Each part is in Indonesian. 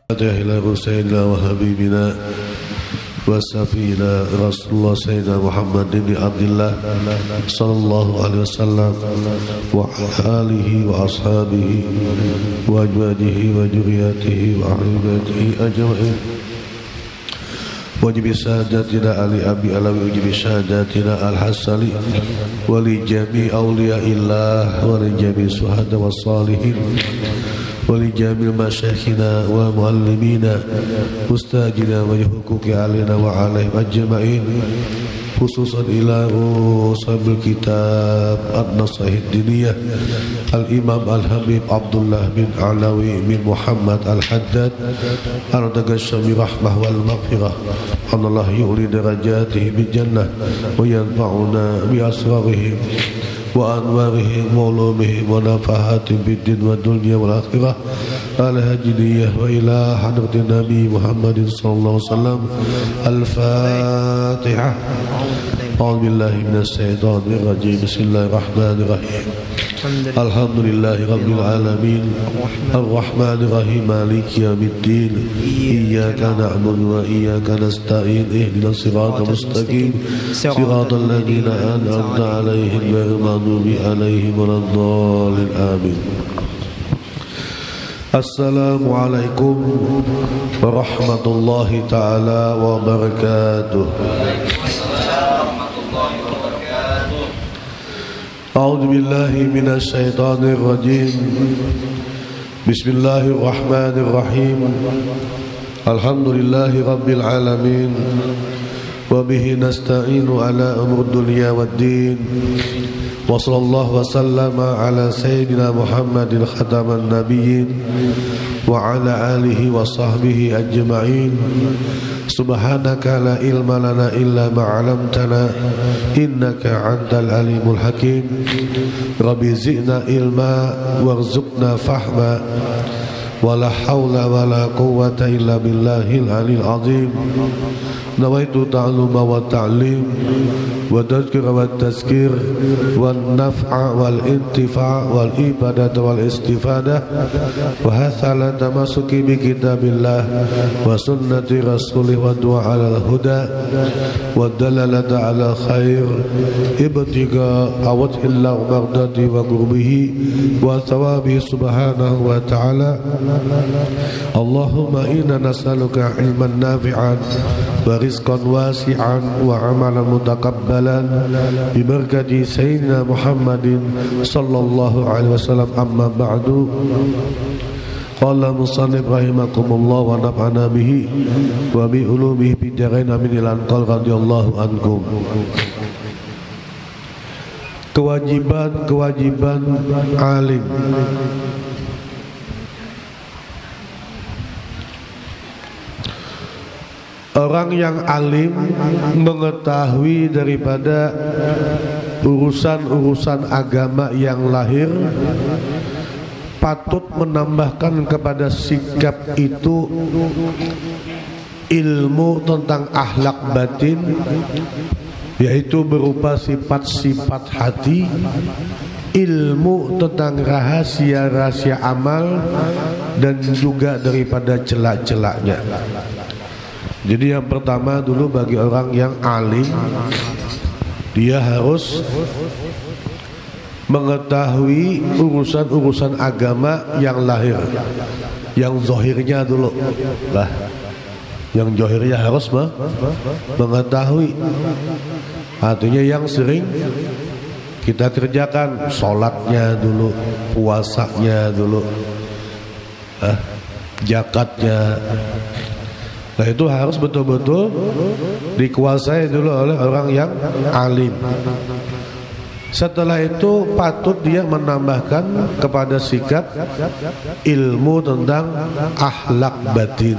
إلى سيدنا وحبيبنا وسفينا رسول الله سيدنا محمد بن عبد الله صلى الله عليه وسلم وعلى آله وأصحابه وأزواجه وذريته وأهل بيته أجمعين وجب سادتنا علي أبي علوي وجب سادتنا الحسني ولجميع أولياء الله ولجميع الشهداء والصالحين ولجميع مشايخنا ومعلمينا مستاجنا وحقوق علينا وعليهم أجمعين خصوصا إلى صاحب الكتاب النصائح الدينية الإمام الحبيب عبد الله بن علوي بن محمد الحداد أرتقى الشام رحمة والمغفرة أن الله يؤلي درجاته بالجنة وينفعنا بأسرارهم وأنوارهم وعلومهم ونفحاتهم بالدين والدنيا والآخرة على هجرية وإلى حضرة النبي محمد صلى الله عليه وسلم. الفاتحة. أعوذ بالله من الشيطان الرجيم. بسم الله الرحمن الرحيم. الحمد لله رب العالمين الرحمن الرحيم مالك يوم الدين إياك نعبد وإياك نستعين اهدنا الصراط المستقيم صراط الذين أنعمت عليهم غير المغضوب عليهم ولا الضالين آمين. السلام عليكم ورحمة الله تعالى وبركاته. أعوذ بالله من الشيطان الرجيم. بسم الله الرحمن الرحيم. الحمد لله رب العالمين وبه نستعين على أمور الدنيا والدين وصلى الله وسلم على سيدنا محمد خاتم النبيين وعلى آله وصحبه أجمعين. سبحانك لا علم لنا إلا ما علمتنا إنك أنت العليم الحكيم. ربي زدنا علما وارزقنا فهما ولا حول ولا قوة إلا بالله العلي العظيم. نويت تعلم والتعليم والتذكير والتذكير والنفع والانتفاع والإبادة والاستفادة وهذا على تمسك بكتاب الله وسنة رسوله والدعاء على الهدى والدلالة على خير ابتغاء وجه الله ومرضاته وقربه وثوابه سبحانه وتعالى. اللهم إنا نسألك علما نافعا ورزقا واسعا وعملا متقبلا ببركة سيدنا محمد صلى الله عليه وسلم. أما بعد قال المصنف رحمكم الله ونفعنا به وبعلومه في الدارين آمين. قال رضي الله عنكم. Kewajiban alim. Orang yang alim mengetahui daripada urusan-urusan agama yang lahir, patut menambahkan kepada sikap itu ilmu tentang akhlak batin, yaitu berupa sifat-sifat hati, ilmu tentang rahasia-rahasia amal, dan juga daripada celak-celaknya. Jadi yang pertama dulu bagi orang yang alim, dia harus mengetahui urusan-urusan agama yang lahir, yang zohirnya dulu lah. Yang zohirnya harus mengetahui. Artinya yang sering kita kerjakan, sholatnya dulu, puasanya dulu, zakatnya. Nah itu harus betul-betul dikuasai dulu oleh orang yang alim. Setelah itu patut dia menambahkan kepada sikap ilmu tentang akhlak batin,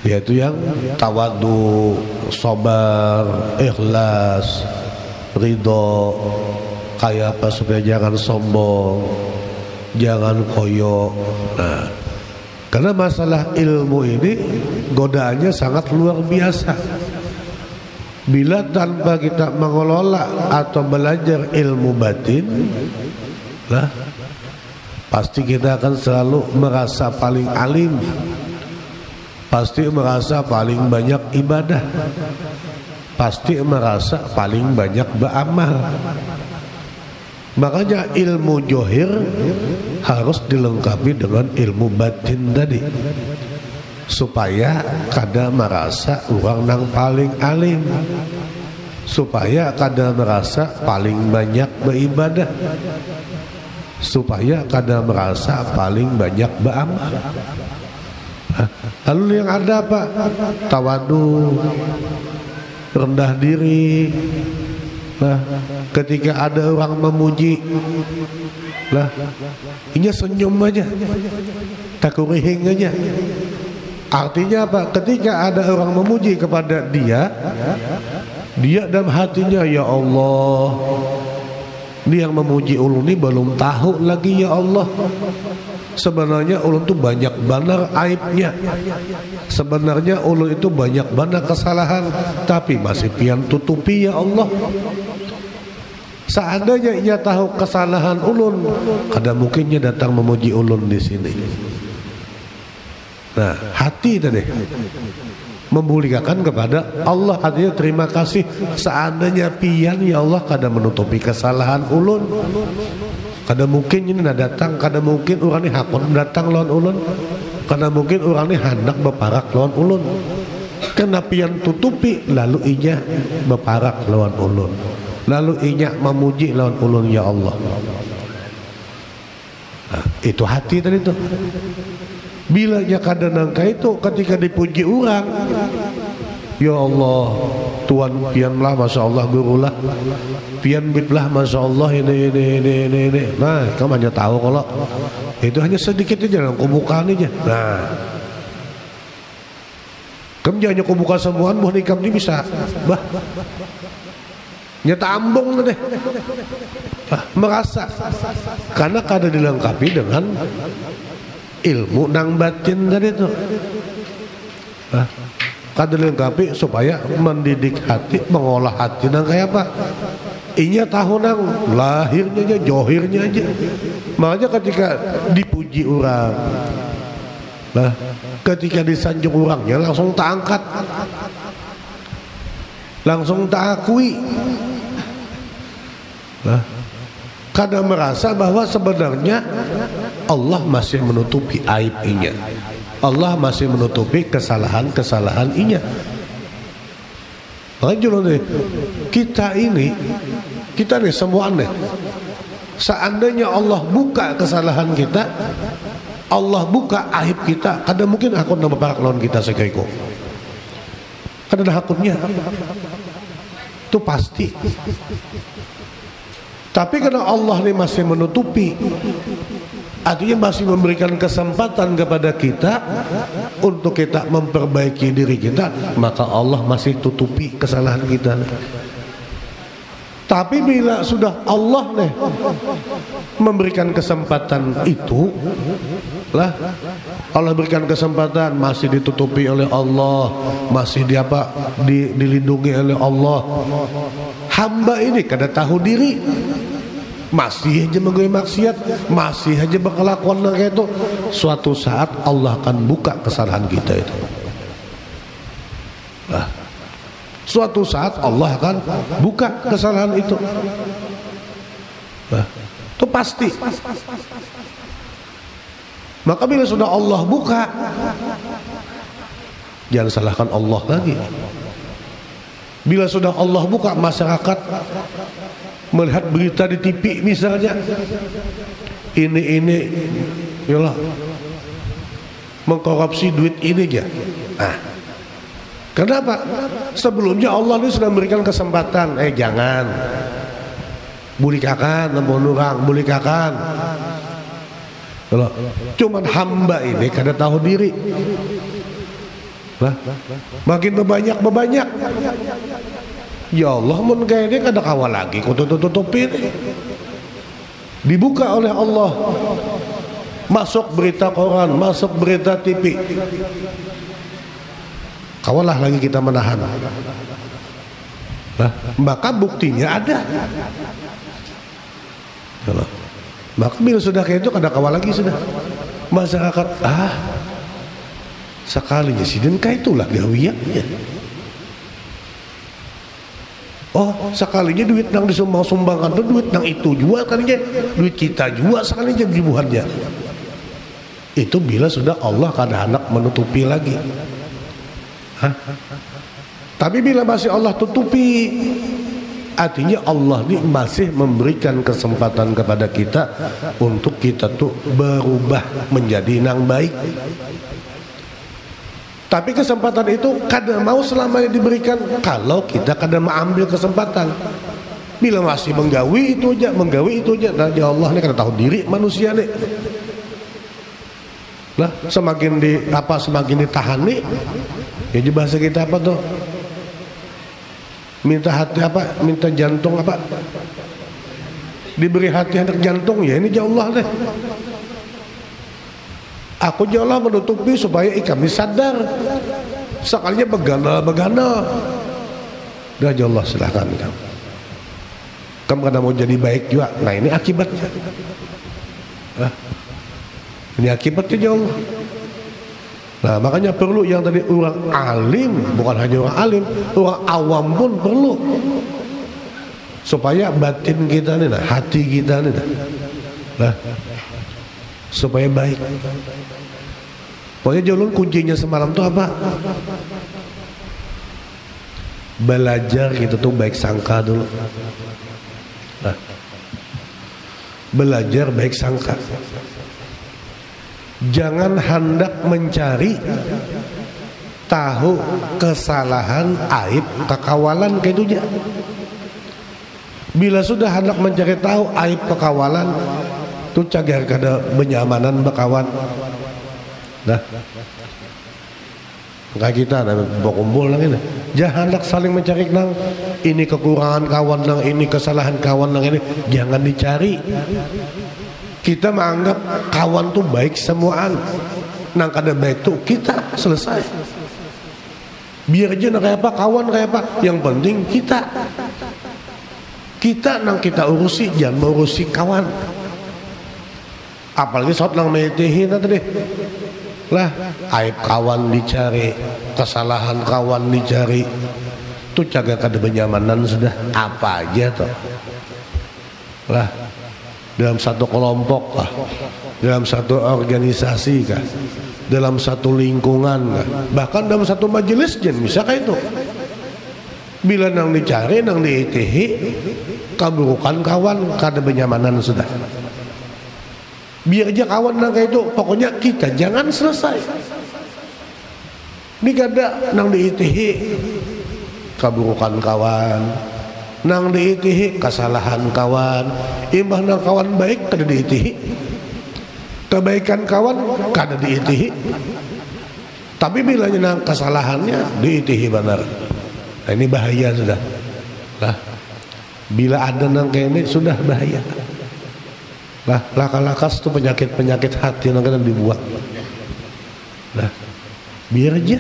yaitu yang tawadu, sabar, ikhlas, ridho, kayak apa supaya jangan sombong, jangan koyo. Nah, karena masalah ilmu ini godaannya sangat luar biasa. Bila tanpa kita mengelola atau belajar ilmu batin, lah pasti kita akan selalu merasa paling alim, pasti merasa paling banyak ibadah, pasti merasa paling banyak beramal. Makanya ilmu johir harus dilengkapi dengan ilmu batin tadi, supaya kada merasa orang nang paling alim, supaya kada merasa paling banyak beribadah, supaya kada merasa paling banyak beramal. Lalu yang ada apa? Tawadu, rendah diri. Nah, ketika ada orang memuji, lah, inya senyum aja, takurihing aja. Artinya apa? Ketika ada orang memuji kepada dia dalam hatinya, ya Allah, dia yang memuji ulun ini belum tahu lagi, ya Allah, sebenarnya ulun itu banyak benar aibnya, sebenarnya ulun itu banyak benar kesalahan, tapi masih pian tutupi, ya Allah. Seandainya ia tahu kesalahan ulun, kada mungkinnya datang memuji ulun di sini. Nah, hati tadi memulikakan kepada Allah, artinya terima kasih. Seandainya pian, ya Allah, kada menutupi kesalahan ulun, kada mungkin ini datang, kada mungkin orang ini hakun datang lawan ulun, kada mungkin orang ini hendak beparak lawan ulun. Kenapa yang tutupi lalu inya beparak lawan ulun, lalu inya memuji lawan ulun, ya Allah. Nah, itu hati tadi tuh. Bila nya kada nangka itu, ketika dipuji orang, ya Allah, Tuhan pian lah, masya Allah, guru lah, pian bit lah, masya Allah, ini. Nah, kamu hanya tahu kalau itu hanya sedikit aja, dalam kebukaan aja. Nah, kamu jangan kebuka semuaan, buah nikam ini bisa, bah, nyata ambong deh, merasa, karena kada dilengkapi dengan ilmu nang batin tadi itu. Kada dilengkapi supaya mendidik hati, mengolah hati nang kayak apa. Inya tahu nang lahirnya aja, johirnya aja. Makanya ketika dipuji orang, nah, ketika disanjung orangnya langsung tak angkat, langsung tak akui. Nah, kada merasa bahwa sebenarnya Allah masih menutupi aib inya, Allah masih menutupi kesalahan-kesalahan inya. Makanya kita nih semua nih, seandainya Allah buka kesalahan kita, Allah buka aib kita, kada mungkin aku nambah parak lawan kita sekeiko, kada ada hakutnya, itu pasti. Tapi karena Allah ini masih menutupi, artinya masih memberikan kesempatan kepada kita untuk kita memperbaiki diri kita, maka Allah masih tutupi kesalahan kita. Tapi bila sudah Allah nih memberikan kesempatan itu, lah, Allah berikan kesempatan, masih ditutupi oleh Allah, masih dilindungi oleh Allah. Hamba ini kada tahu diri, masih aja menggawe maksiat, masih aja berkelakuan kayak itu. Suatu saat Allah akan buka kesalahan kita itu. Nah, suatu saat Allah akan buka kesalahan itu. Nah, itu pasti. Maka bila sudah Allah buka, jangan salahkan Allah lagi. Bila sudah Allah buka, masyarakat melihat berita di TV misalnya, ini yalah mengkorupsi duit ini aja. Nah, kenapa? Sebelumnya Allah ini sudah memberikan kesempatan, jangan bulikakan, namun orang bulikakan. Cuman hamba ini kada tahu diri. Lah, makin berbanyak. Ya Allah, mun kayak ini kada kawal lagi, ku tutupin. Dibuka oleh Allah, masuk berita koran, masuk berita TV. Kawalah lagi kita menahan. Nah, maka buktinya ada. Maka bila sudah kayak itu kada kawal lagi sudah. Masyarakat sekalinya sidin kayak itulah gawiannya. Oh sekalinya duit nang disumbang-sumbangkan tuh duit nang itu juga kalinya, duit kita juga sekalinya ribuannya. Itu bila sudah Allah kada hendak menutupi lagi. Tapi bila masih Allah tutupi, artinya Allah ini masih memberikan kesempatan kepada kita untuk kita tuh berubah menjadi nang baik. Tapi kesempatan itu kadang mau selamanya diberikan kalau kita kadang mengambil kesempatan. Bila masih menggawi itu aja, nah ya Allah ini kadang tahu diri manusia nih. Lah semakin ditahan nih, ya di bahasa kita apa tuh? Minta hati apa? Minta jantung apa? Diberi hati hendak jantung, ya ini ya Allah deh. Aku ya Allah menutupi supaya kami sadar. Sekalinya begana. Dah ya Allah silahkan kamu kadang mau jadi baik juga. Nah ini akibatnya. Ini akibatnya ya Allah. Nah makanya perlu yang tadi orang alim, bukan hanya orang alim, orang awam pun perlu, supaya batin kita nih, hati kita nih, supaya baik. Pokoknya Jolun kuncinya semalam tuh apa? Belajar kita tuh baik sangka dulu. Belajar baik sangka. Jangan hendak mencari tahu kesalahan, aib, kekawalan kayak itu aja. Bila sudah hendak mencari tahu aib kekawalan, tuh cagar kada benyamanan bekawan. Kayak kita ada kumpul nang ini. Jangan hendak saling mencari nang ini kekurangan kawan nang ini, kesalahan kawan nang ini, jangan dicari. Kita menganggap kawan tuh baik semuaan. Nang kada baik tuh kita selesai. Biar aja nang kayak apa, kawan kayak apa. Yang penting kita nang kita urusi, jangan mengurusi kawan. Apalagi saat nang metihin tadi. Lah, aib kawan dicari, kesalahan kawan dicari. Tuh jaga kada benyamanan sudah apa aja tuh. Lah dalam satu kelompok kah, dalam satu organisasi kah, dalam satu lingkungan kah, bahkan dalam satu majelis jen bisa kayak itu. Bila nang dicari, nang diitihi, keburukan kawan kada benyamanan sudah. Biar aja kawan nang kayak itu, pokoknya kita jangan selesai. Ini kada nang diitihi keburukan kawan, nang diitihi kesalahan kawan. Imbah nang kawan baik kada diitihi, kebaikan kawan kada diitihi. Tapi bila nang kesalahannya diitihi benar. Nah, ini bahaya sudah. Lah, bila ada nang kayak ini sudah bahaya. Lah, laka-lakas itu penyakit hati nang kada dibuat. Nah, biar aja.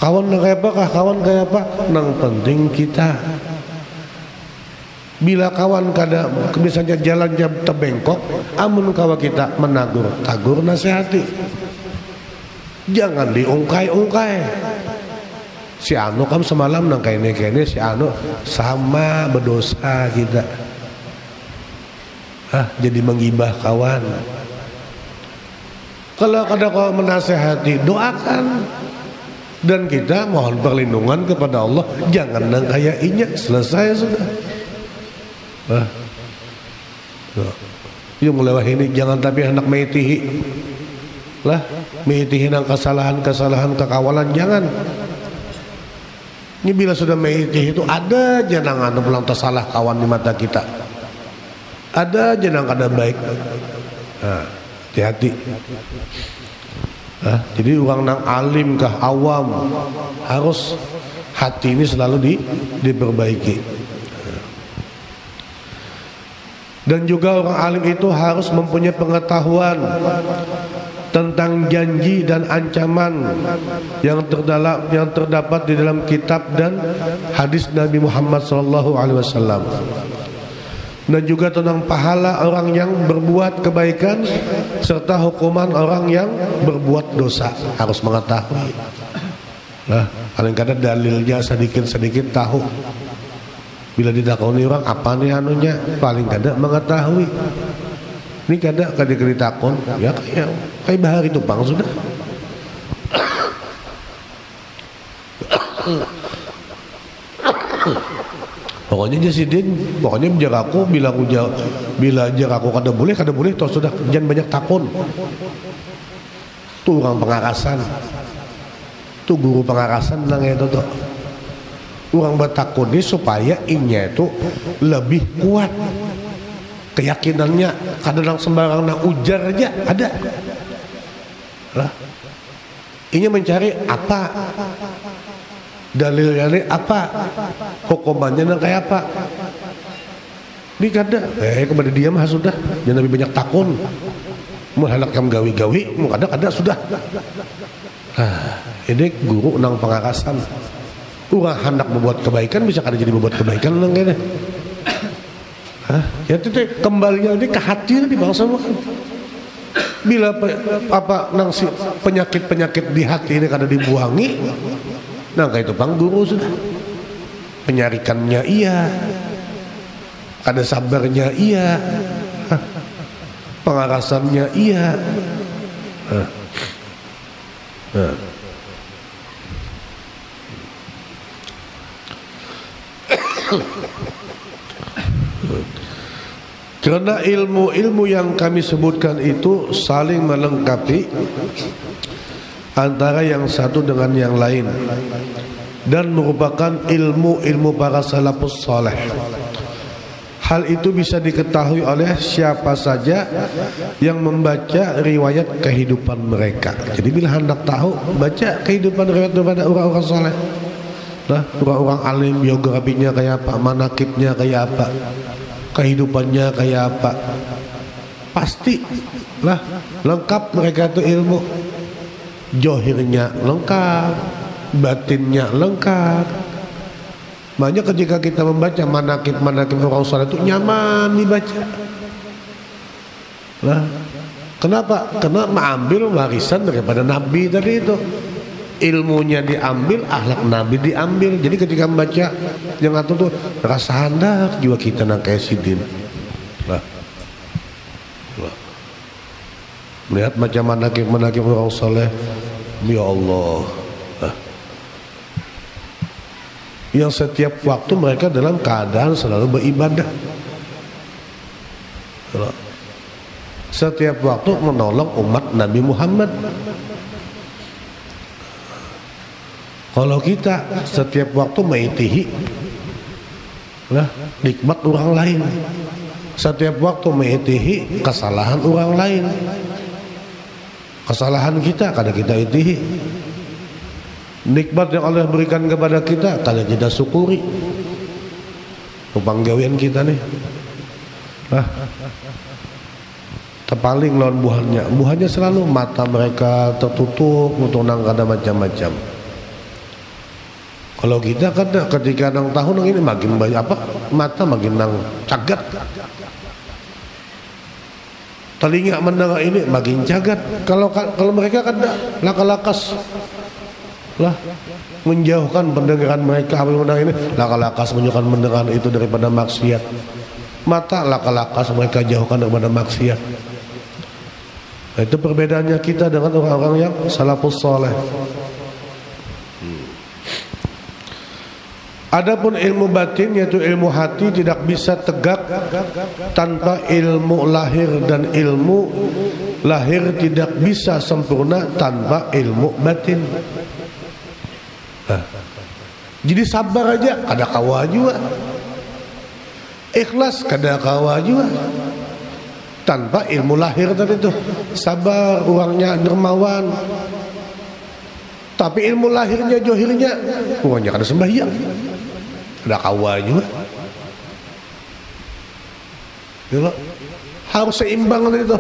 Kawan nang kayak apa kah? Kawan kayak apa? Nang penting kita. Bila kawan kada misalnya jalan jam terbengkok, amun kawan kita menagur, tagur nasihati. Jangan diungkai-ungkai. Si anu kan semalam nang kene si anu sama berdosa kita. Jadi menggibah kawan. Kalau kada kau menasihati, doakan. Dan kita mohon perlindungan kepada Allah, jangan nang kayak inya, selesai sudah. Yang melewah ini jangan tapi hendak meitihi. Lah, meitihi nang kesalahan kekawalan jangan. Ini bila sudah meitihi itu ada jangan anu pulang tersalah kawan di mata kita. Ada jangan kada baik. Hati-hati. Jadi orang nang alim kah awam harus hati ini selalu diperbaiki. Dan juga orang alim itu harus mempunyai pengetahuan tentang janji dan ancaman yang terdapat di dalam kitab dan hadis Nabi Muhammad SAW. dan juga tentang pahala orang yang berbuat kebaikan serta hukuman orang yang berbuat dosa. Harus mengetahui. Nah, paling kadang dalilnya sedikit-sedikit tahu. Bila didakoni orang apa nih anunya, paling kadang mengetahui. Ini kadang ditakon ya kayak bahari tupang sudah. Pokoknya jasidin, pokoknya jaraku bila jaraku kada boleh toh sudah jangan banyak takon. Tuh orang pengarasan, tuh guru pengarasan bilang itu tuh. Orang bertakun ini supaya inya itu lebih kuat keyakinannya. Kadang sembarang nak ujar aja ada. Lah, inya mencari apa? Dalilnya ini apa, hukumannya nang kayak apa. Ini kada kepada dia mah sudah jangan lebih banyak takun. Mau hendak kam gawi-gawi mau kada sudah. Ini guru nang pengarasan. Orang hendak membuat kebaikan bisa kada jadi membuat kebaikan nang kene. Ya itu kembalinya ini ke hati di bangsa makan. Bila nang si penyakit di hati ini kada dibuangi. Nah kayak itu bang guru sudah penyarikannya iya, ada sabarnya iya, pengarasannya iya. Karena ilmu-ilmu yang kami sebutkan itu saling melengkapi antara yang satu dengan yang lain dan merupakan ilmu-ilmu para salafus saleh. Hal itu bisa diketahui oleh siapa saja yang membaca riwayat kehidupan mereka. Jadi bila hendak tahu, baca kehidupan riwayat daripada orang-orang saleh. Nah, orang-orang alim biografinya kayak apa, manakibnya kayak apa, kehidupannya kayak apa. Pasti lah lengkap mereka itu ilmu. Johirnya lengkap, batinnya lengkap. Makanya ketika kita membaca manakib orang saleh itu nyaman dibaca. Nah, kenapa? Karena mengambil warisan daripada Nabi tadi itu. Ilmunya diambil, akhlak Nabi diambil. Jadi ketika membaca yang itu tuh rasa hendak jiwa kita nang kayak sidin. Nah. Melihat macam manakib orang saleh, ya Allah. Yang setiap waktu mereka dalam keadaan selalu beribadah. Setiap waktu menolong umat Nabi Muhammad. Kalau kita setiap waktu mengitihi nikmat orang lain, setiap waktu mengitihi kesalahan orang lain. Kesalahan kita kadang kita itihi. Nikmat yang Allah berikan kepada kita kadang kita syukuri. Panggawian kita nih. Terpaling lawan buahnya. Buahnya selalu mata mereka tertutup untuk nang kada macam-macam. Kalau kita kada ketika nang tahun ini makin banyak apa? Mata makin nang cagat. Telinga mendengar ini makin cagat. Kalau mereka kan lakas lah menjauhkan pendengaran mereka mendengar ini lakas menjauhkan pendengaran itu daripada maksiat. Mata lakas mereka jauhkan daripada maksiat. Nah, itu perbedaannya kita dengan orang-orang yang salafus saleh. Adapun ilmu batin yaitu ilmu hati tidak bisa tegak tanpa ilmu lahir dan ilmu lahir tidak bisa sempurna tanpa ilmu batin. Jadi sabar aja kada kawa juga. Ikhlas kada kawa juga. Tanpa ilmu lahir tadi itu sabar, orangnya dermawan. Tapi ilmu lahirnya johirnya orangnya kada sembahyang. Ada kawal juga. Yalah. Harus seimbang itu.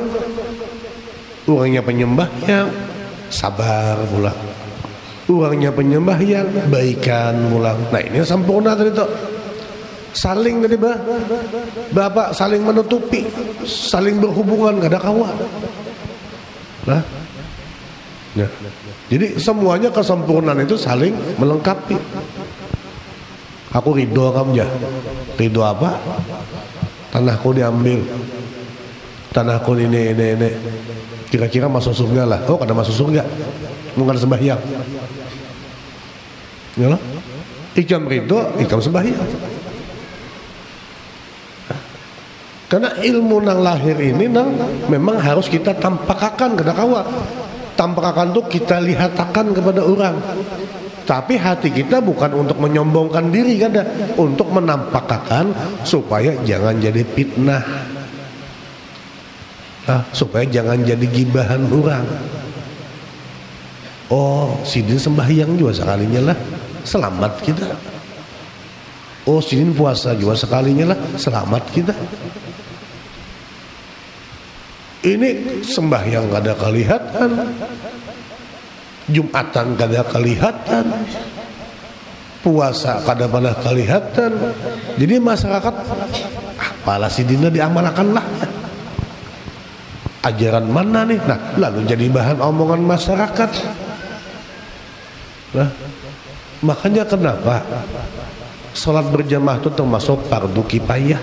Orangnya penyembah yang sabar pula. Orangnya penyembah yang baikan pula. Nah ini sempurna tadi itu. saling tadi bapak saling menutupi, saling berhubungan, gak ada kawan. Nah, ya. Jadi semuanya kesempurnaan itu saling melengkapi. Aku ridho kamu ya. Ridho apa? Tanahku diambil, tanahku ini. Kira-kira masuk surga lah. Oh, kada masuk surga, bukan sembahyang. Ya lah. Ikam ridho, ikam sembahyang. Karena ilmu nang lahir ini nang memang harus kita tampakakan kepada kawan. Tampakakan tuh kita lihatakan kepada orang. Tapi hati kita bukan untuk menyombongkan diri, kada, untuk menampakkan supaya jangan jadi fitnah. Supaya jangan jadi gibahan orang. Oh, sidin sembahyang juga sekalinya lah, selamat kita. Oh, sidin puasa juga sekalinya lah, selamat kita. Ini sembahyang kada kelihatan, Jumatan kada kelihatan, puasa kada pernah kelihatan. Jadi masyarakat apalah sidina diamalkan lah. Ajaran mana nih? Nah, lalu jadi bahan omongan masyarakat. Nah, makanya kenapa sholat berjamaah itu termasuk fardu kifayah,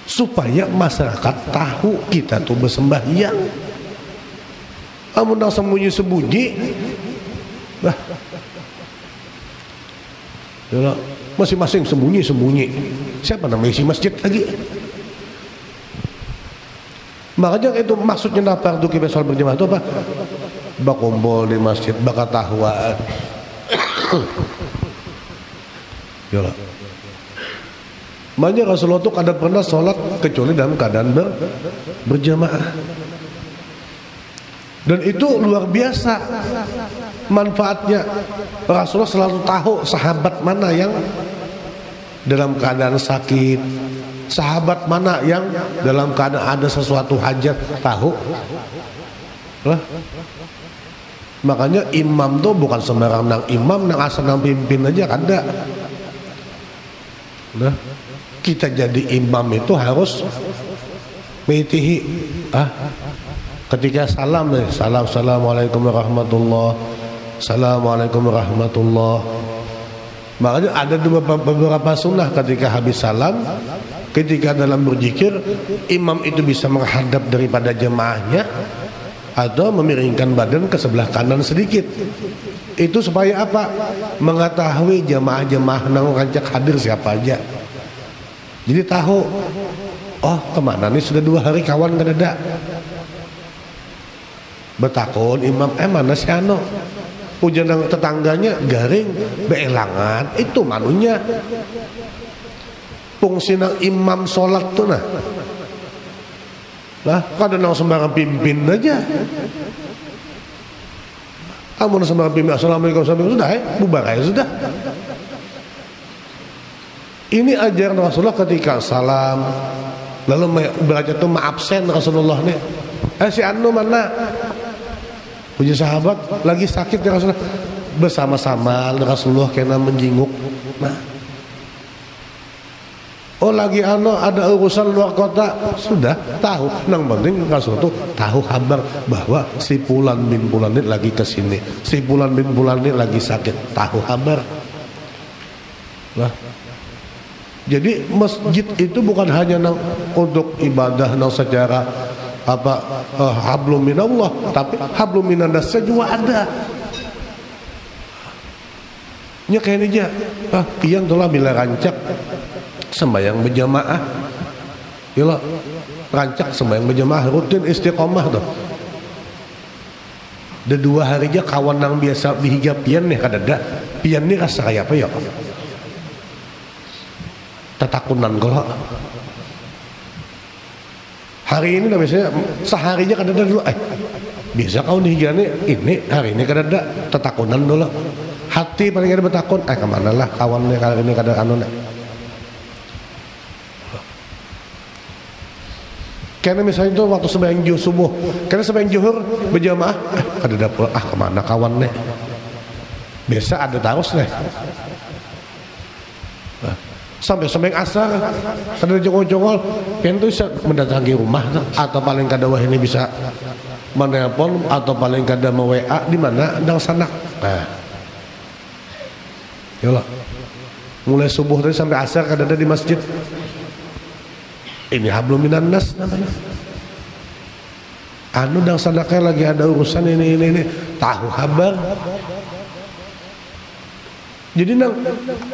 supaya masyarakat tahu kita tuh bersembahyang. Amun nang sembunyi-sembunyi, bah, yalah, masing-masing sembunyi-sembunyi. Siapa namanya isi masjid lagi? Makanya itu maksudnya fardu kifayah sholat berjamaah itu apa? Bakumpul di masjid, bakatahuan. Yalah. Makanya Rasulullah itu kada pernah sholat kecuali dalam keadaan berjamaah. Dan itu luar biasa manfaatnya. Rasulullah selalu tahu sahabat mana yang dalam keadaan sakit, sahabat mana yang dalam keadaan ada sesuatu hajat, tahu lah. Makanya imam tuh bukan sembarang nang imam, nang asal nang pimpin aja kada. Nah, kita jadi imam itu harus mitihi ketika salam nih, assalamualaikum warahmatullah, assalamualaikum warahmatullah. Makanya ada beberapa sunnah ketika habis salam, ketika dalam berzikir, imam itu bisa menghadap daripada jemaahnya atau memiringkan badan ke sebelah kanan sedikit. Itu supaya apa? Mengetahui jemaah-jemaah nang rancak hadir siapa aja. Jadi tahu, oh kemana nih sudah 2 hari kawan gak ada. Betakun imam, mana si ano? Pujan tetangganya garing, beelangan, itu manunya. Fungsi nang imam sholat tuh nah. Lah, kada nang sembarang pimpin aja. Amun sembarang pimpin, assalamualaikum sudah, bubar aja sudah. Ini ajaran Rasulullah ketika salam, lalu belajar tuh absen Rasulullah nih. Si anu mana? Punya sahabat lagi sakit ya Rasulullah, bersama-sama Rasulullah kena menjenguk. Nah, oh lagi ada urusan luar kota, sudah tahu. Nang penting Rasulullah tuh tahu kabar bahwa si Fulan bin Fulan ini lagi kesini, si Fulan bin Fulan ini lagi sakit, tahu kabar. Nah, jadi masjid itu bukan hanya untuk ibadah secara hablum minallah, tapi hablum minannas juga ada. Nya kayak ini aja. Pian tuh lah bila rancak sembahyang berjamaah. Yalah, rancak sembahyang berjamaah rutin istiqomah tuh. Da 2 hari aja kawan nang biasa bihiga pian nih kadada. Pian nih rasa kayak apa ya? Tatakunan kalau hari ini biasanya seharinya kadada dulu bisa kau dihigani ini hari ini kadada tetakunan dulu hati paling ada betakun kemana lah kawannya kali ini kadada anu nak. Karena misalnya itu waktu sembahyang subuh, karena sembahyang zuhur berjamaah kadada pula kemana kawannya. Biasa ada terus deh. Sampai semeng asar ada jongol-jongol pintu bisa mendatangi rumah atau paling kada wah ini bisa menelpon atau paling kada mau WA di mana dang sanak. Nah, yalah mulai subuh tadi sampai asar kada ada di masjid. Ini hablum minan nas namanya. Anu dang sanaknya lagi ada urusan ini tahu kabar. Jadi nang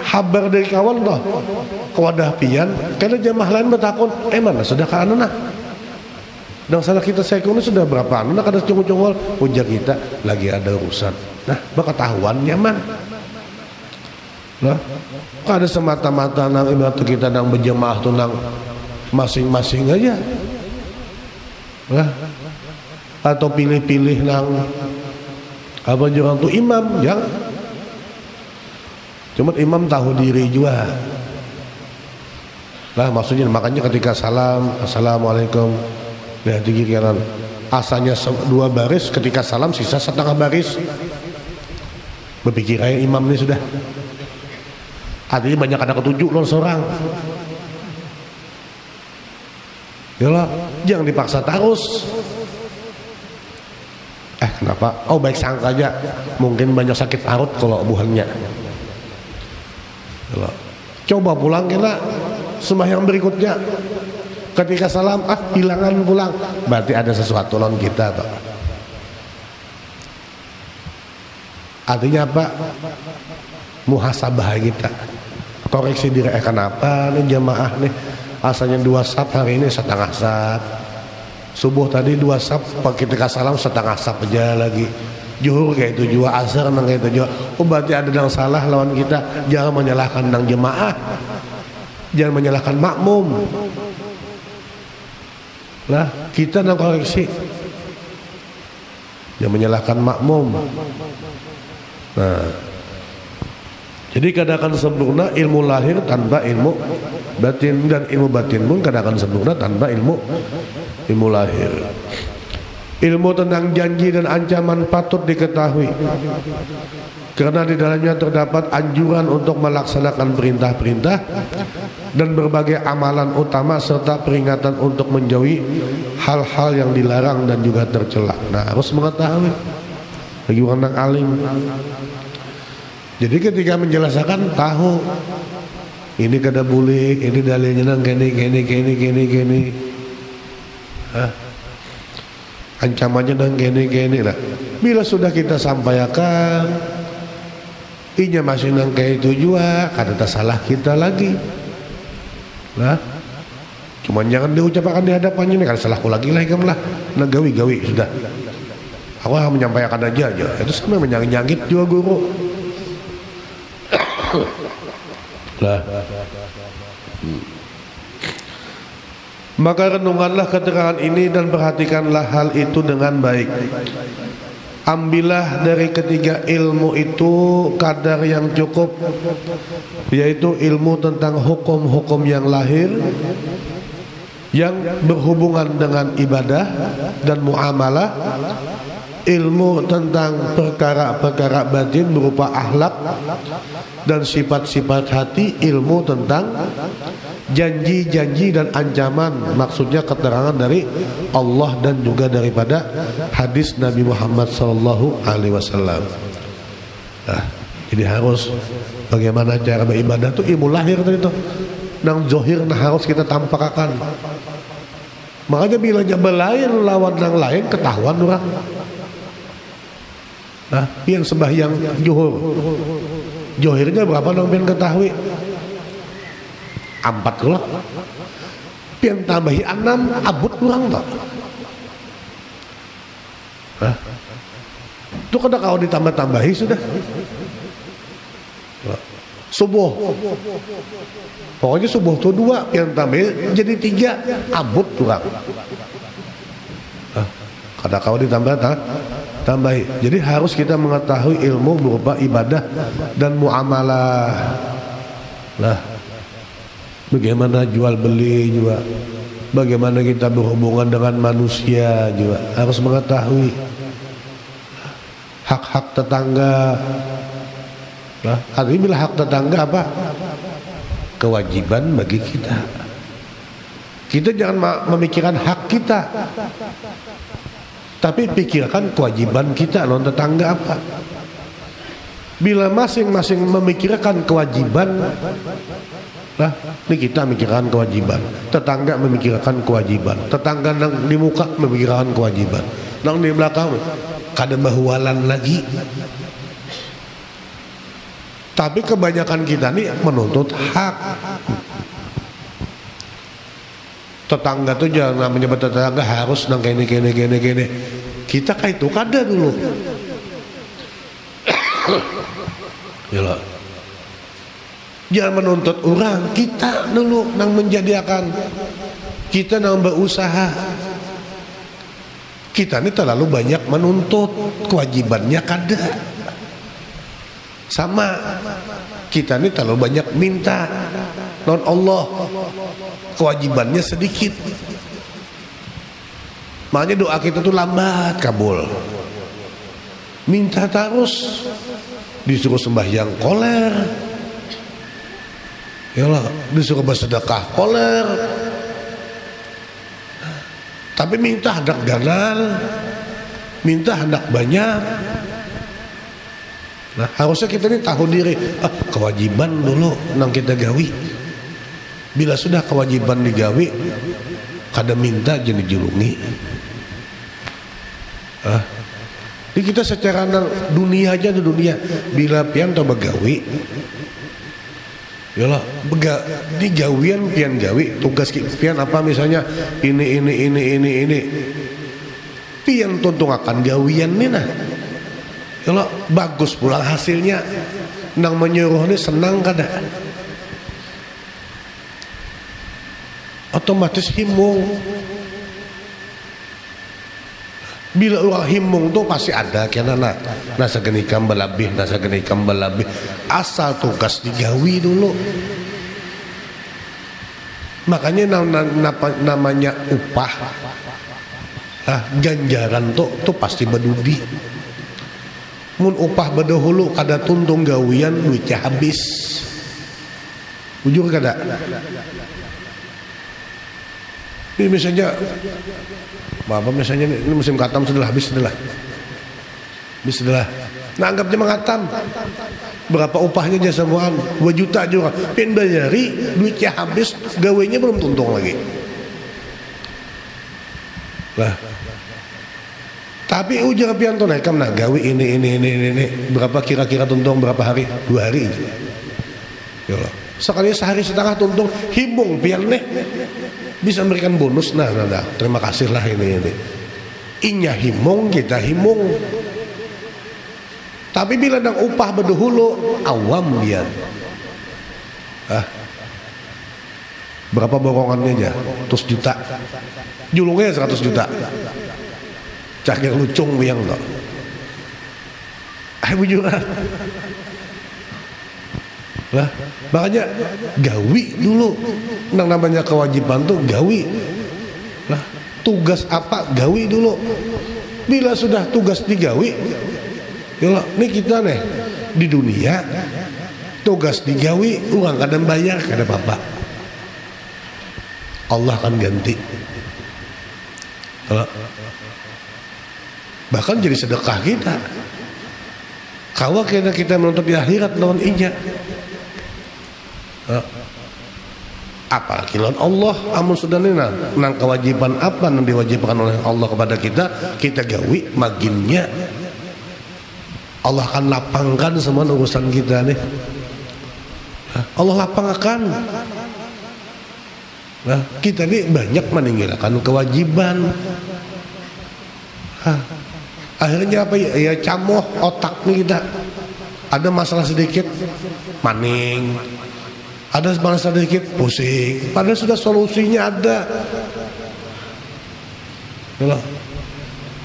habar dari kawan toh kewadah pian karena jamaah lain bertakon mana sudah ke anu nah dan sana kita sekuni sudah berapa anu nah kada cungol-cungol ujar kita lagi ada urusan nah bakal tahuan nyaman nah kada semata-mata nang ibarat kita nang berjamaah tuh nang masing-masing aja nah atau pilih-pilih nang apa jurang tuh imam jangan. Cuma imam tahu diri juga lah maksudnya makanya ketika salam assalamualaikum ya di kiri kanan asalnya 2 baris ketika salam sisa setengah baris berpikir kayak imam ini sudah artinya banyak ada ketujuh loh seorang yalah jangan dipaksa terus kenapa baik sangka aja mungkin banyak sakit perut kalau buhannya. Coba pulang kita sembahyang berikutnya ketika salam hilangan pulang berarti ada sesuatu lawan kita toh. Artinya apa? Muhasabah kita koreksi diri kenapa nih jamaah nih asalnya 2 saf hari ini setengah saf subuh tadi 2 saf ketika salam setengah saf aja lagi Zuhur kayak itu juga, asar nang kayak itu juga. Berarti ada yang salah lawan kita. Jangan menyalahkan nang jemaah, jangan menyalahkan makmum. Lah kita nang koreksi, jangan menyalahkan makmum. Nah, jadi kadang sempurna ilmu lahir tanpa ilmu batin, dan ilmu batin pun kadang sempurna tanpa ilmu lahir. Ilmu tentang janji dan ancaman patut diketahui karena di dalamnya terdapat anjuran untuk melaksanakan perintah-perintah dan berbagai amalan utama serta peringatan untuk menjauhi hal-hal yang dilarang dan juga tercela. Nah, harus mengetahui bagi orang alim. Jadi ketika menjelaskan tahu ini kada boleh, ini dalilnya nang gini. Ancamannya dan gini lah. Bila sudah kita sampaikan, inya masih nang kayak itu juga, kada salah kita lagi. Nah, cuman jangan diucapkan di hadapannya nih, kada salahku lagi lah, nah gawi sudah. Aku hanya menyampaikan aja. Itu sama menyangit juga guru. Lah. Maka renunganlah keterangan ini dan perhatikanlah hal itu dengan baik. Ambillah dari ketiga ilmu itu kadar yang cukup, yaitu ilmu tentang hukum-hukum yang lahir yang berhubungan dengan ibadah dan muamalah, ilmu tentang perkara-perkara batin berupa akhlak dan sifat-sifat hati, ilmu tentang janji-janji dan ancaman, maksudnya keterangan dari Allah dan juga daripada hadis Nabi Muhammad SAW. Nah, jadi harus bagaimana cara beribadah itu ilmu lahir itu, nang zohir nah harus kita tampakkan. Makanya bila berlain lawan yang lain ketahuan orang. Nah, yang sembahyang zuhur, zohirnya berapa nang pengen ketahui? 4 kalau pian tambahi 6 abut kurang tak? Itu kada kau ditambah-tambahi sudah. Subuh, pokoknya subuh itu 2 pian tambahi jadi 3 abut kurang. Kada kau ditambah tambahi. Jadi harus kita mengetahui ilmu berupa ibadah dan muamalah. Lah, bagaimana jual beli juga, bagaimana kita berhubungan dengan manusia juga harus mengetahui hak-hak tetangga, Nah, artinya bila hak tetangga apa? Kewajiban bagi kita. Kita jangan memikirkan hak kita, tapi pikirkan kewajiban kita non tetangga apa. Bila masing-masing memikirkan kewajiban, nah, ini kita memikirkan kewajiban, tetangga memikirkan kewajiban, tetangga nang di muka memikirkan kewajiban, nang di belakang kada bahualan lagi. Tapi kebanyakan kita nih menuntut hak. Tetangga tuh jangan namanya tetangga harus nang kene. Kita kayak itu kada dulu. Yalah. Jangan menuntut orang, kita dulu nang menjadikan, kita nang berusaha. Kita ini terlalu banyak menuntut, kewajibannya kada. Sama, kita ini terlalu banyak minta non Allah, kewajibannya sedikit. Makanya doa kita tuh lambat kabul. Minta terus, disuruh sembahyang koler, yalah, disuruh bersedekah koler, tapi minta hendak ganal, minta hendak banyak. Nah, harusnya kita ini tahu diri, kewajiban dulu nang kita gawi. Bila sudah kewajiban digawi, kada minta jadi julungi. Jadi kita secara dunia aja di dunia, bila pian atau begawi, yalah, digawian pian gawi, tugas pian apa misalnya ini, pian tuntung akan gawian nih nah. Kalau bagus pulang hasilnya, nang menyuruh ini senang kada, otomatis himung. Bila orang himung tuh pasti ada kena nasa genikam belabih, asal tugas digawi dulu. Makanya namanya upah, ganjaran tuh pasti bedudi. Mun upah bedahulu kada tuntung gawian duitnya habis. Ujung kada. Ini misalnya ini musim katam sudah habis sudah. Nah, anggapnya mengatam. Berapa upahnya jasa buan? 2 juta juga. Pin bayari duitnya habis, gawinya belum tuntung lagi. Lah. Tapi ujung pian tuh naikam nah gawi ini berapa kira-kira tuntung berapa hari? 2 hari. Yalah. Sekali sehari setengah tuntung himung pian nih bisa memberikan bonus nah terima kasih lah ini. Inya himung kita himung. Tapi bila nang upah bedahulu awam pian. Berapa borongannya aja? 100 juta. Julungnya 100 juta. Cakir lucung biang tak. Bujuran. Lah, makanya gawi dulu. Nang namanya kewajiban tuh gawi. Lah, tugas apa gawi dulu. Bila sudah tugas digawi, yalah, nih kita nih di dunia tugas digawi, uang kadang bayar kada apa-apa. Allah akan ganti. Bahkan jadi sedekah kita. Kalau kita menuntut di akhirat lawan inya. Apalagi lawan Allah, amun sudah nang kewajiban apa yang diwajibkan oleh Allah kepada kita gawi maginnya. Allah akan lapangkan semua urusan kita nih. Allah lapangkan. Nah, kita nih banyak meninggalkan kewajiban. Akhirnya apa ya camoh otak nih kita. Ada masalah sedikit maning, ada masalah sedikit pusing, padahal sudah solusinya ada. Yalah.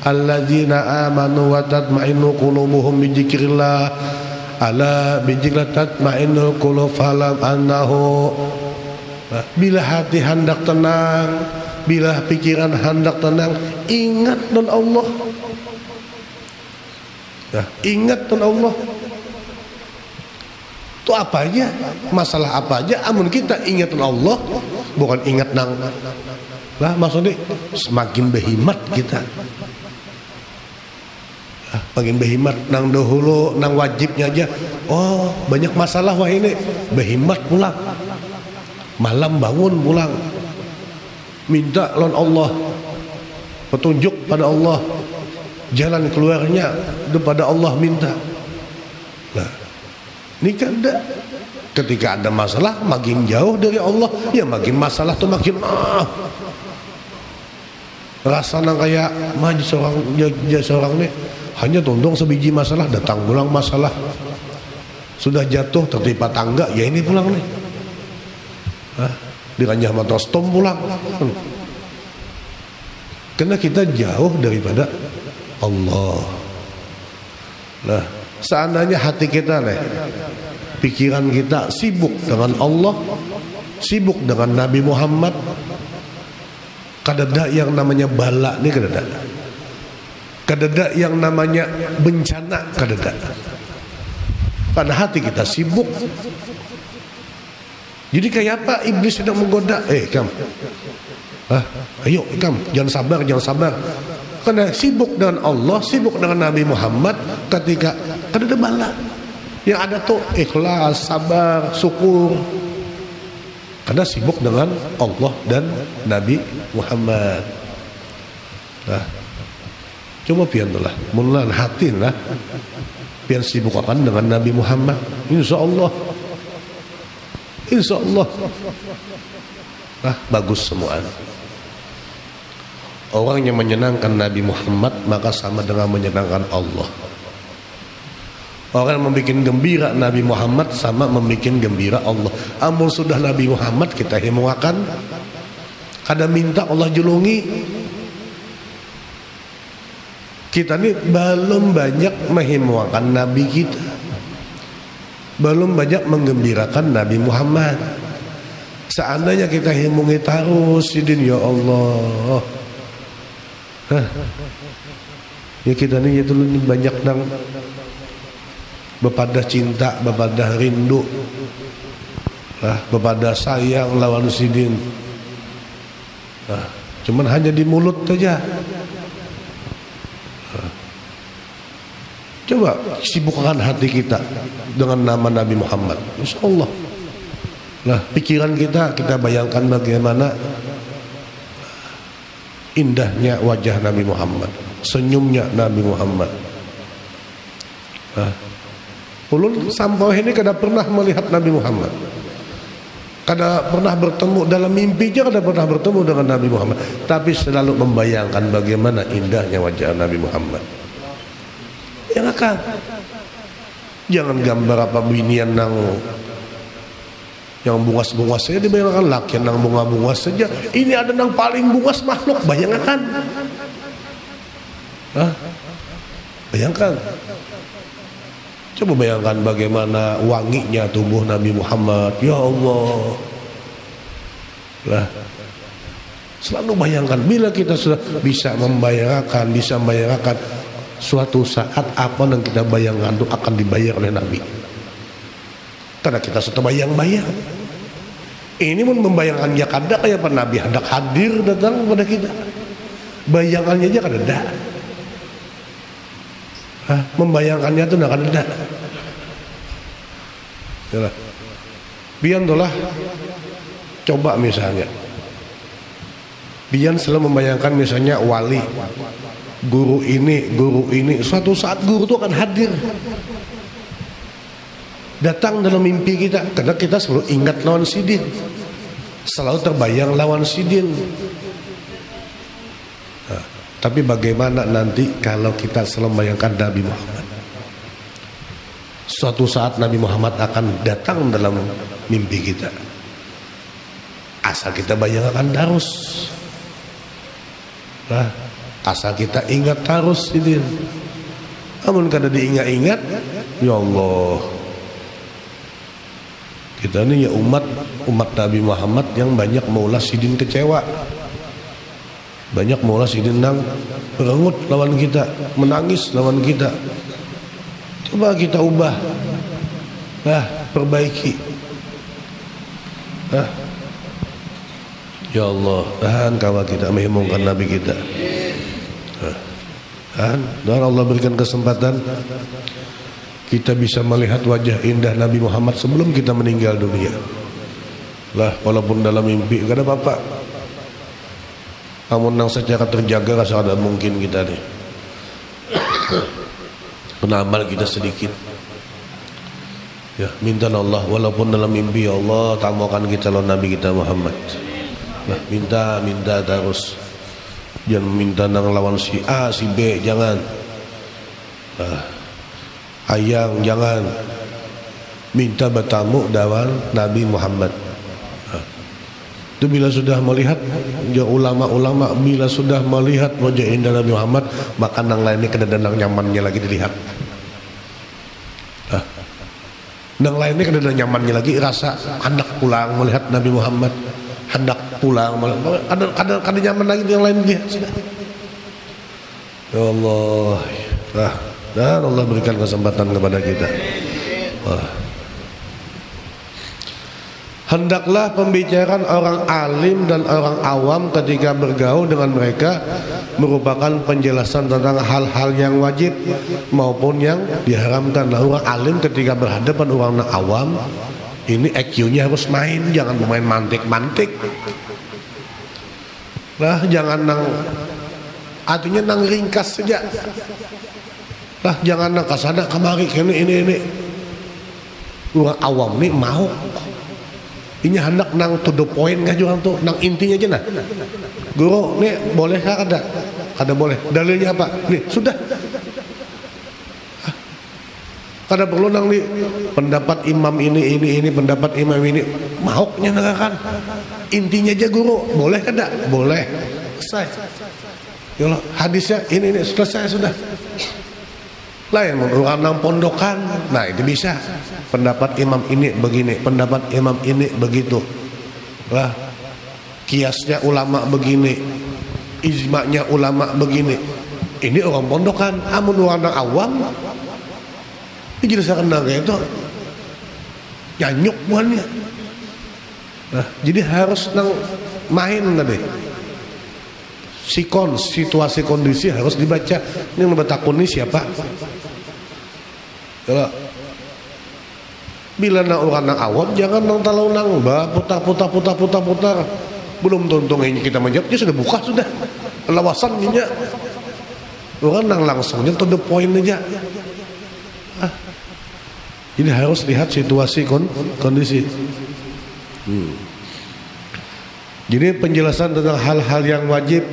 Alladzina amanu wa tatma'innu qulubuhum bi dzikrillah ala bi dzikrillah tatma'innul qulub falam annahu. Bila hati hendak tenang, bila pikiran hendak tenang, ingat dan Allah. Ingat dan Allah. Waktu apa aja, masalah apa aja, amun kita ingat Allah, bukan ingat nang lah, maksudnya semakin berhimat kita. Makin berhimat nang dahulu, nang wajibnya aja. Oh, banyak masalah wah ini, berhimat pulang. Malam bangun pulang. Minta lawan Allah. Petunjuk pada Allah. Jalan keluarnya kepada Allah minta. Nah, ini kan ketika ada masalah makin jauh dari Allah, ya makin masalah tuh makin rasanya kayak maju seorang nih hanya tundung sebiji masalah, datang pulang masalah, sudah jatuh tertimpa tangga, ya ini pulang nih, diranjah matos tom pulang, karena kita jauh daripada Allah. Nah, seandainya hati kita nih, pikiran kita sibuk dengan Allah, sibuk dengan Nabi Muhammad, kadada yang namanya bala nih, kadada yang namanya bencana, kadada. Karena hati kita sibuk. Jadi kayak apa iblis sedang menggoda? Kamu, ayo kamu, jangan sabar. Karena sibuk dengan Allah, sibuk dengan Nabi Muhammad, ketika kadada bala. Yang ada tuh ikhlas, sabar, syukur. Karena sibuk dengan Allah dan Nabi Muhammad. Nah, coba pian lah, mulan hati lah, pian sibuk akan dengan Nabi Muhammad. Insya Allah. Nah, bagus semua. Orang yang menyenangkan Nabi Muhammad maka sama dengan menyenangkan Allah. Orang yang membuat gembira Nabi Muhammad sama membuat gembira Allah. Amun sudah Nabi Muhammad kita himuakan, kada minta Allah julungi. Kita ini belum banyak menghimuakan Nabi kita, belum banyak menggembirakan Nabi Muhammad. Seandainya kita himungi terus sidin, ya Allah, ya kita ini itu banyak nang bepada cinta, bepada rindu, bepada sayang lawan sidin. Cuman hanya di mulut saja. Coba sibukkan hati kita dengan nama Nabi Muhammad, insya Allah. Nah, pikiran kita bayangkan bagaimana indahnya wajah Nabi Muhammad, senyumnya Nabi Muhammad. Ulun sampai ini kada pernah melihat Nabi Muhammad, kada pernah bertemu dalam mimpi aja, kada pernah bertemu dengan Nabi Muhammad, tapi selalu membayangkan bagaimana indahnya wajah Nabi Muhammad. Ya kan? Jangan gambar apa binian yang bungas-bungas saja dibayangkan, laki yang bunga-bungas saja. Ini ada yang paling bungas makhluk, bayangkan. Bayangkan. Coba bayangkan bagaimana wanginya tubuh Nabi Muhammad. Ya Allah. Lah, selalu bayangkan bila kita sudah bisa membayangkan, suatu saat apa yang kita bayangkan itu akan dibayar oleh Nabi. Karena kita sudah bayang-bayang. Ini pun membayangkan ya kada kayak apa Nabi hendak hadir datang kepada kita. Bayangannya aja kada ada. Membayangkannya itu tidak ada. Yalah. Biar itulah. Coba misalnya. Biar selalu membayangkan misalnya wali, guru ini. Suatu saat guru itu akan hadir. Datang dalam mimpi kita. Karena kita selalu ingat lawan sidin. Selalu terbayang lawan sidin. Tapi bagaimana nanti kalau kita selalu membayangkan Nabi Muhammad? Suatu saat Nabi Muhammad akan datang dalam mimpi kita. Asal kita bayangkan terus. Asal kita ingat terus ini. Namun kada diingat-ingat, ya Allah. Kita ini ya umat Nabi Muhammad yang banyak maulah sidin kecewa. Banyak maulah sidin nang berengut lawan kita, menangis lawan kita. Coba kita ubah. perbaiki. Ya Allah, tahan kawan kita menghimungkan Nabi kita. Dan Allah berikan kesempatan kita bisa melihat wajah indah Nabi Muhammad sebelum kita meninggal dunia. Lah, walaupun dalam mimpi gak ada apa-apa. Namun yang secara terjaga rasa ada mungkin kita nih. Penamal kita sedikit. Ya, minta Allah walaupun dalam mimpi, ya Allah tamukan kita lawan Nabi kita Muhammad. Nah, minta terus. Jangan minta nang lawan si A, si B, jangan. Ayang jangan. Minta bertamu lawan Nabi Muhammad. Itu bila sudah melihat, ya ulama-ulama bila sudah melihat wajah indah Nabi Muhammad, maka nang lainnya kedadang nyamannya lagi dilihat. Nang lainnya kedadang nyamannya lagi rasa hendak pulang melihat Nabi Muhammad, hendak pulang ada nyaman lagi yang lain dia sudah. Ya Allah, dan Allah berikan kesempatan kepada kita. Hendaklah pembicaraan orang alim dan orang awam ketika bergaul dengan mereka merupakan penjelasan tentang hal-hal yang wajib maupun yang diharamkan. Nah, orang alim ketika berhadapan orang awam ini IQ-nya harus main, jangan bermain mantik-mantik. Lah, jangan artinya ringkas saja. Lah, jangan kasana kemari ini. Orang awam nih mau ini hendak nang to the point nggak juga tuh nang intinya aja nah. Guru nih boleh kah kada boleh, dalilnya apa nih sudah. Kada perlu nang nih pendapat imam ini pendapat imam ini maunya negakan intinya aja guru boleh kada boleh selesai. Ya hadisnya ini selesai sudah. Lain orang nang pondokan, nah itu bisa pendapat imam ini begini, pendapat imam ini begitu lah, kiasnya ulama begini, ijma'nya ulama begini. Ini orang pondokan, amun orang awam dijelaskan kayak itu nyanyuk buannya. Nah, jadi harus nang main tadi. Situasi kondisi harus dibaca. Ini yang bertakun ini siapa? Kalau bila nak orang nang awam jangan nang talau nang putar. Belum tuntungnya kita menjawab dia sudah buka sudah. Lawasan nya. Orang nang langsungnya to the point aja. Jadi harus lihat situasi kondisi. Jadi penjelasan tentang hal-hal yang wajib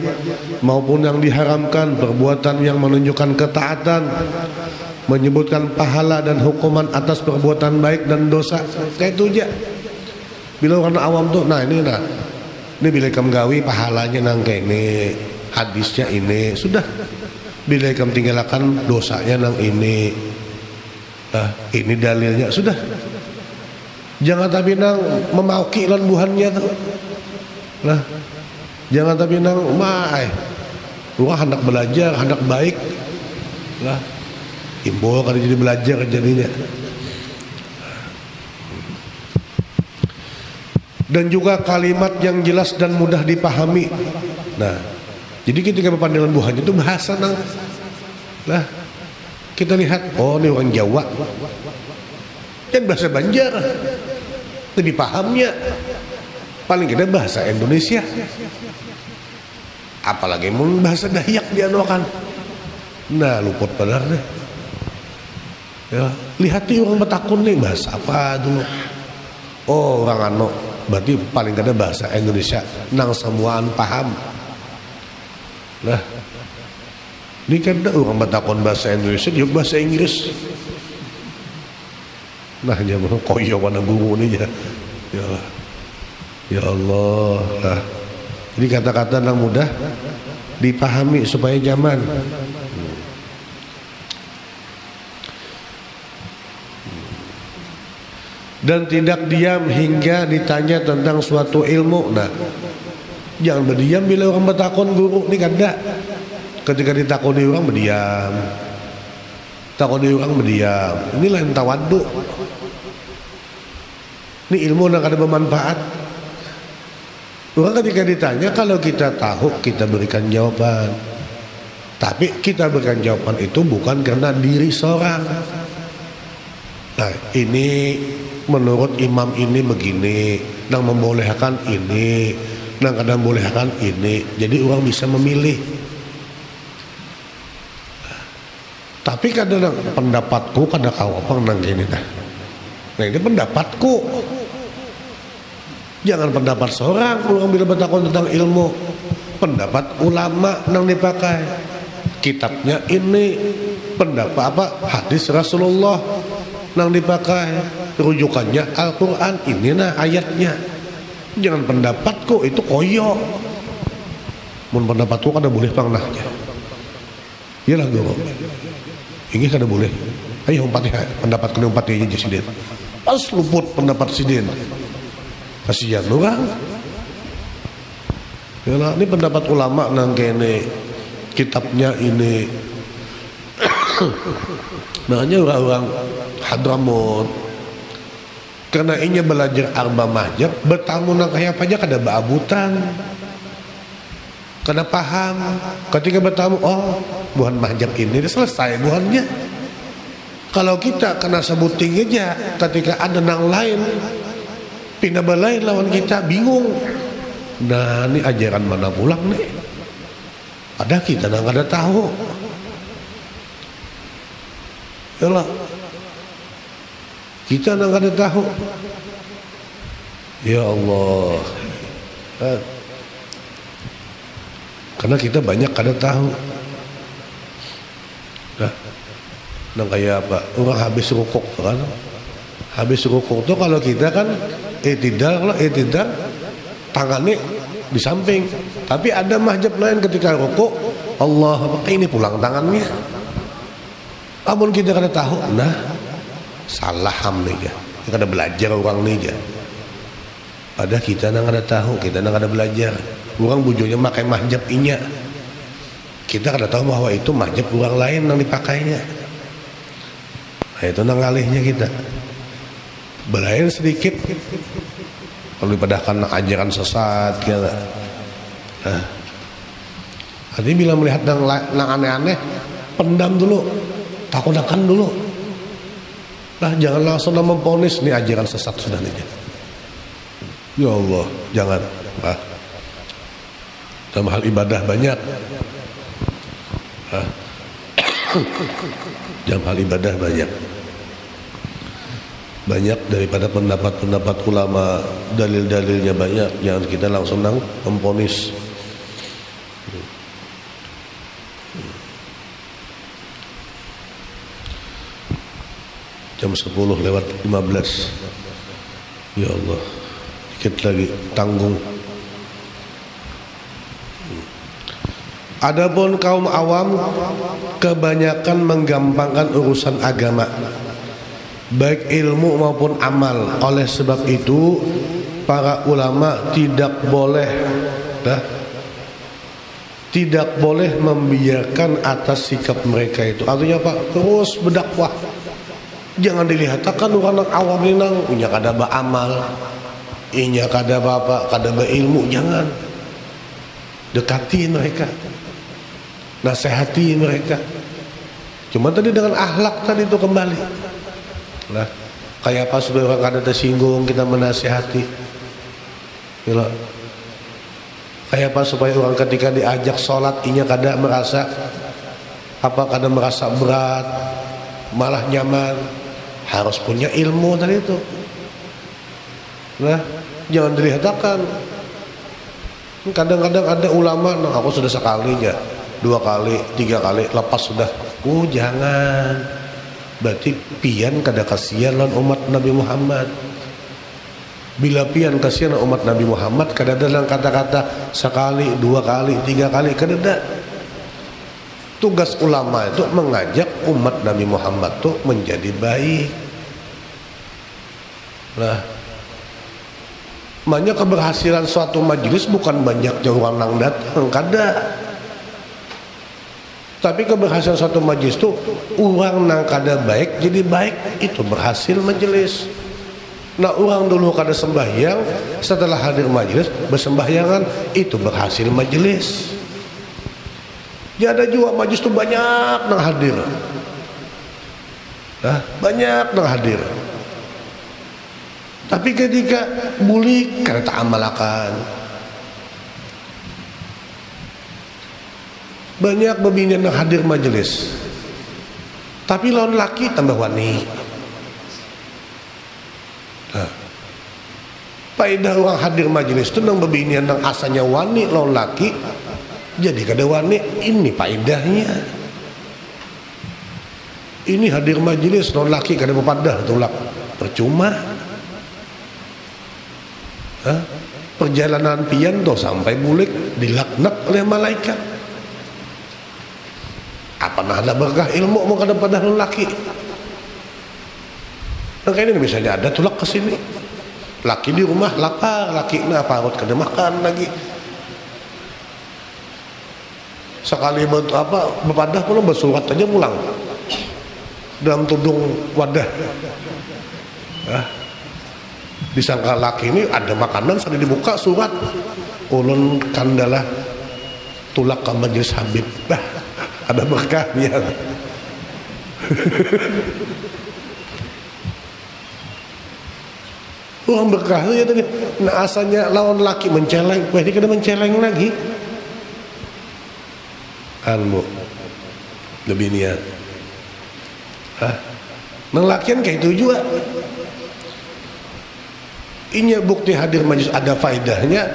maupun yang diharamkan, perbuatan yang menunjukkan ketaatan, menyebutkan pahala dan hukuman atas perbuatan baik dan dosa, kayak itu aja. Bila orang awam tuh, ini bila kamu gawi pahalanya nang kayak ini, hadisnya ini, sudah. Bila kamu tinggalkan dosanya nang ini, ini dalilnya, sudah. Jangan tapi nang memauki lan buhannya tuh. Lah, jangan tapi nang orang hendak belajar, hendak baik. Lah, imbol kalau jadi belajar jadinya. Dan juga kalimat yang jelas dan mudah dipahami. Nah, jadi ketika berpandangan buhannya itu bahasa nang. Lah, kita lihat, oh ini orang Jawa. Kan bahasa Banjar. Lebih pahamnya. Paling kita bahasa Indonesia, apalagi mau bahasa Dayak dianuakan. Nah luput benar deh. Ya, lihat nih orang bertakun nih bahasa apa dulu. Oh orang berarti paling kada bahasa Indonesia nang semuaan paham. Nah ini kan orang bertakun bahasa Indonesia juga bahasa Inggris. Nah jangan koyo wana guru nih ya. Ya Allah, jadi kata-kata yang mudah dipahami supaya nyaman. Dan tidak diam hingga ditanya tentang suatu ilmu. Nah, jangan berdiam bila orang bertakon guru ini kada. Ketika ditakoni orang berdiam, takoni orang berdiam. Ini lain tawadhu. Ini ilmu yang ada bermanfaat. Orang ketika ditanya, kalau kita tahu kita berikan jawaban. Tapi kita berikan jawaban itu bukan karena diri seorang. Nah, ini menurut imam ini begini, yang membolehkan ini, yang kadang membolehkan ini. Jadi orang bisa memilih. Tapi kadang pendapatku kadang kau apa nang gini dah. Nah ini pendapatku. Jangan pendapat seorang orang bila bertakon tentang ilmu. Pendapat ulama nang dipakai. Kitabnya ini, pendapat apa? Hadis Rasulullah nang dipakai. Rujukannya Al-Quran, ini nah ayatnya. Jangan pendapatku itu koyo. Mun pendapatku kada boleh pangnahnya. Iyalah guru. Ini kada boleh. Ayo umpatnya pendapatku umpatnya aja sidin. Pas luput pendapat sidin. Kasihan orang. Yalah, ini pendapat ulama nang kene. Kitabnya ini. Makanya orang-orang Hadramut karena ini belajar arba mazhab bertamu nang kaya apa aja kada baabutan. Kada paham. Ketika bertamu, oh, buhan mazhab ini selesai buhannya. Kalau kita kena sebuting aja, ketika ada nang lain pindah belain lawan kita bingung. Nah, ini ajaran mana pulang nih? Ada kita nang kada tahu. Yalah. Kita nang kada tahu. Ya Allah. Karena kita banyak kada tahu. Nah, nang kayak apa? Orang habis rukuk kan? Habis rukuk tuh kalau kita kan kalau tangannya di samping. Tapi ada mazhab lain ketika rukuk, Allah ini pulang tangannya. Amun kita kada tahu, nah salah ham nih ya. Kita kada belajar orang nih ya. Padahal kita nang kada tahu, kita nang kada belajar. Orang bujurnya pakai mazhab inya. Kita kada tahu bahwa itu mazhab orang lain yang dipakainya. Nah itu nang alihnya kita. Belain sedikit. Kalau dipadahkan ajaran sesat kita. Nah, artinya bila melihat nang aneh-aneh, pendam dulu, takunakan dulu. Nah jangan langsung memponis nih ajaran sesat sudah nih. Ya Allah, jangan. Nah, dalam hal ibadah banyak. Dalam hal ibadah banyak daripada pendapat-pendapat ulama, dalil-dalilnya banyak. Jangan kita langsung memponis. Jam 10:15. Ya Allah, dikit lagi tanggung. Adapun kaum awam kebanyakan menggampangkan urusan agama, baik ilmu maupun amal. Oleh sebab itu para ulama tidak boleh membiarkan atas sikap mereka itu. Artinya apa? Terus berdakwah. Jangan dilihatkan orang awam ini nang punya kada beramal, inya kada apa, kada berilmu. Jangan dekati mereka, nasihati mereka. Cuma tadi dengan akhlak tadi itu kembali. Nah, kayak apa supaya orang kada tersinggung kita menasihati. Gila. Kayak apa supaya orang ketika diajak sholat inya kada merasa berat, malah nyaman. Harus punya ilmu tadi itu. Nah, jangan dilihatkan. Kadang-kadang ada ulama, nah aku sudah sekali aja, 2 kali, 3 kali, lepas sudah. Jangan. Berarti pian kada kasihan lan umat Nabi Muhammad. Bila pian kasihan umat Nabi Muhammad, kada dalam kata-kata sekali, 2 kali, 3 kali, kada ada. Tugas ulama itu mengajak umat Nabi Muhammad itu menjadi baik. Nah, banyak keberhasilan suatu majelis bukan banyaknya orang nang datang, kada. Tapi keberhasilan suatu majelis itu orang nang kada baik jadi baik, itu berhasil majelis. Nah orang dulu kada sembahyang, setelah hadir majelis bersembahyangan, itu berhasil majelis. Jadi juga majelis itu banyak nang hadir, banyak nang hadir. Tapi ketika bulik kada tak amalakan, banyak bebinian nang hadir majelis, tapi lawan laki tambah wani. Faedah orang hadir majelis itu nang bebinian nang asalnya wani lawan laki, jadi kada wani. Ini faedahnya. Ini hadir majelis lawan laki kada bepadah tulak, percuma. Perjalanan pian tuh sampai bulik dilaknat oleh malaikat. Apa nah ada berkah ilmu mau kada padah lawan laki? Nah kayak ini misalnya ada tulak ke sini. Laki di rumah lapar, laki na parut kada makan lagi. Sekali bepadah pun bersurat aja pulang dalam tudung wadah. Disangka laki ini ada makanan, sudah dibuka surat, ulun kandalah tulak ke majelis Habib. Ada berkahnya. Orang berkah ya tadi. Nah asalnya lawan laki menceleng, ini kada menceleng lagi. Bu, lebih niat. Nang lakian kayak itu juga. Inya bukti hadir majelis ada faedahnya.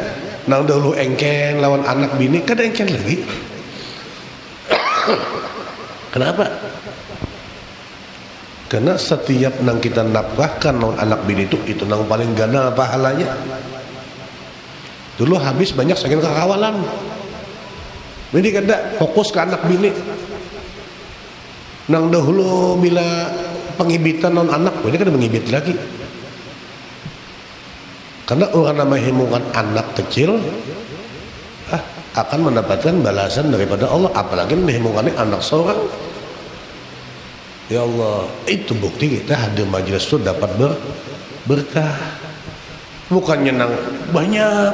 Nang dahulu engken lawan anak bini kada engken lagi. Kenapa? Karena setiap nang kita nafkahkan lawan anak bini itu nang paling gana pahalanya. Dulu habis banyak saking kekawalan. Jadi kada fokus ke anak bini. Nang dahulu bila pengibitan lawan anak, ini kada mengibit lagi. Karena orang namanya himungan anak kecil akan mendapatkan balasan daripada Allah, apalagi himungannya anak seorang. Ya Allah, itu bukti kita hadir majelis itu dapat berkah. Bukannya nang banyak,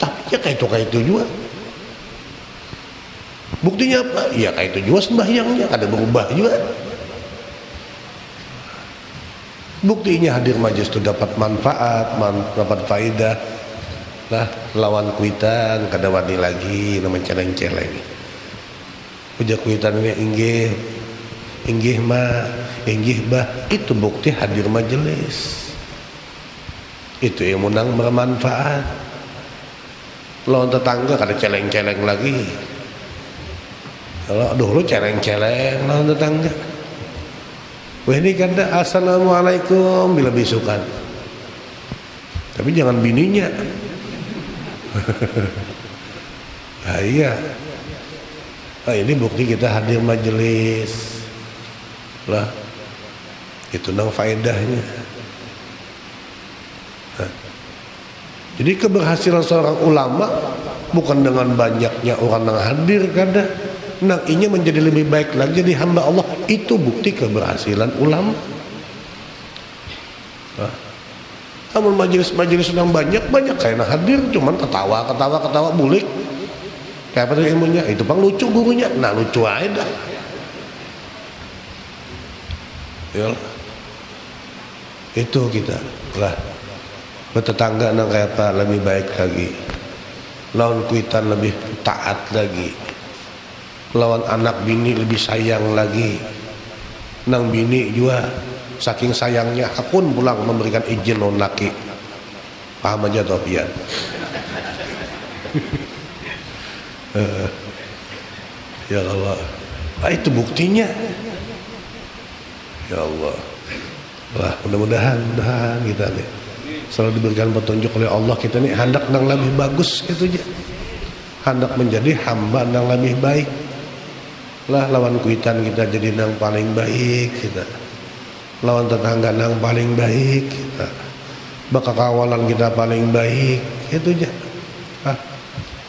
tapi ya kayak itu juga. Buktinya apa? Ya kayak itu juga sembahyangnya, ada berubah juga. Buktinya hadir majelis itu dapat manfaat, dapat faedah. Nah, lawan kuitan kada wani lagi namanya celeng-celeng. Uja kuitan ini inggih bah, itu bukti hadir majelis. Itu yang menang bermanfaat. Lawan tetangga kada celeng-celeng lagi. Kalau dulu celeng-celeng lawan tetangga. Wah ini kada assalamualaikum bila bisukan. Tapi jangan bininya. Iya. Ini bukti kita hadir majelis. Lah, itu nang faedahnya. Jadi keberhasilan seorang ulama bukan dengan banyaknya orang yang hadir kada. Nang inya menjadi lebih baik lagi jadi hamba Allah, itu bukti keberhasilan ulama. Namun majelis yang banyak kayak hadir cuman ketawa bulik. Kayak apa ilmunya? Itu bang lucu gurunya. Nah lucu aja dah. Ya, itu kita lah bertetangga nang kayak apa lebih baik lagi, lawan kuitan lebih taat lagi, lawan anak bini lebih sayang lagi. Nang bini juga saking sayangnya akun pulang memberikan izin lawan laki. Paham aja toh pian. Ya Allah, itu buktinya. Ya Allah, wah mudah-mudahan kita nih selalu diberikan petunjuk oleh Allah, kita nih hendak nang lebih bagus gitu aja, hendak menjadi hamba nang lebih baik lah. Lawan kuitan kita jadi nang paling baik kita, lawan tetangga nang paling baik kita, bakakawalan kita paling baik itu aja.